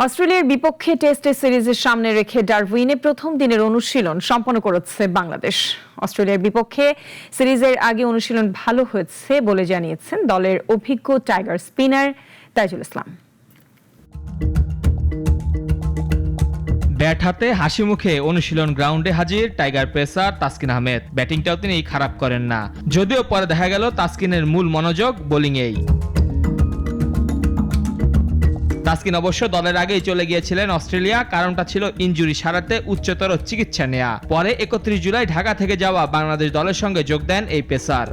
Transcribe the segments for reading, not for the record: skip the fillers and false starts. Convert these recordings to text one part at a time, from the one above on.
অস্ট্রেলিয়ার বিপক্ষে টেস্ট সিরিজের সামনে রেখে ডারউইনে প্রথম দিনের অনুশীলন সম্পন্ন করেছে বাংলাদেশ। অস্ট্রেলিয়ার বিপক্ষে সিরিজের আগে অনুশীলন ভালো হয়েছে বলে জানিয়েছেন দলের অভিজ্ঞ টাইগার স্পিনার তাইজুল ইসলাম। ব্যাট হাতে হাসি মুখে অনুশীলন গ্রাউন্ডে হাজির টাইগার পেসার তাসকিন আহমেদ। ব্যাটিংটাও তিনি খারাপ করেন না, যদিও পরে দেখা গেল তাসকিনের মূল মনোযোগ বোলিংয়েই। তাসকিন অবশ্য দলের আগেই চলে গিয়েছিলেন অস্ট্রেলিয়া, কারণটা ছিল ইনজুরি সারাতে উচ্চতর চিকিৎসা নেয়া। পরে 31 জুলাই ঢাকা থেকে যাওয়া বাংলাদেশ দলের সঙ্গে যোগ দেন এই পেসার।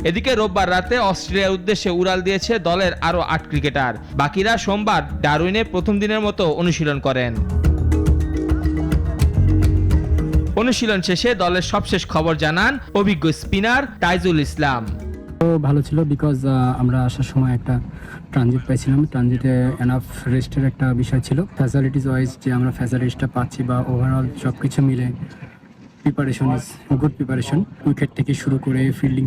এদিকে রোববার রাতে অস্ট্রেলিয়ার উদ্দেশ্যে উড়াল দিয়েছে দলের আরও 8 ক্রিকেটার। বাকিরা সোমবার ডারউইনে প্রথম দিনের মতো অনুশীলন করেন। অনুশীলন শেষে দলের সবশেষ খবর জানান অভিজ্ঞ স্পিনার তাইজুল ইসলাম। ভালো ছিল বিকজ আমরা আসার সময় একটা ট্রানজিট পাইছিলাম। ট্রানজিটে এনাফ রেস্টের একটা বিষয় ছিল। ফ্যাসিলিটিস ওয়াইজ যে আমরা ফ্যাসিলিটিসটা পাচ্ছি বা ওভারঅল সব কিছু মিলে preparation is good preparation. Wicket থেকে শুরু করে ফিল্ডিং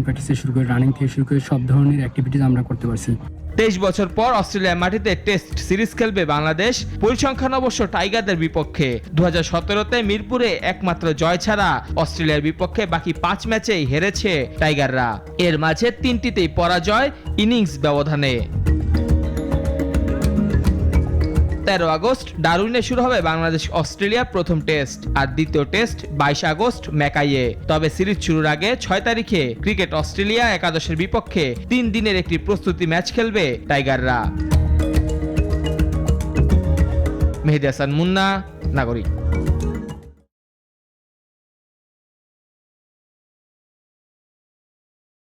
প্র্যাকটিস থেকে শুরু করে রানিং থেকে শুরু করে সব ধরনের অ্যাক্টিভিটিস আমরা করতে পারছি। 23 বছর পর অস্ট্রেলিয়ার মাটিতে টেস্ট সিরিজ খেলবে বাংলাদেশ। পরিসংখ্যান অবশ্য টাইগারদের বিপক্ষে। 2017-তে মিরপুরে একমাত্র জয় ছাড়া অস্ট্রেলিয়ার বিপক্ষে বাকি 5 ম্যাচেই হেরেছে টাইগাররা। এর মাঝে 3টিতেই পরাজয় ইনিংস ব্যবধানে। 13 আগস্ট ডারউইনে শুরু হবে বাংলাদেশ অস্ট্রেলিয়ার প্রথম টেস্ট, আর দ্বিতীয় টেস্ট 22 আগস্ট ম্যাকাইয়ে। তবে সিরিজ শুরুর আগে 6 তারিখে ক্রিকেট অস্ট্রেলিয়া একাদশের বিপক্ষে 3 দিনের একটি প্রস্তুতি ম্যাচ খেলবে টাইগাররা। মেহেদী হাসান মুন্না, নাগরিক।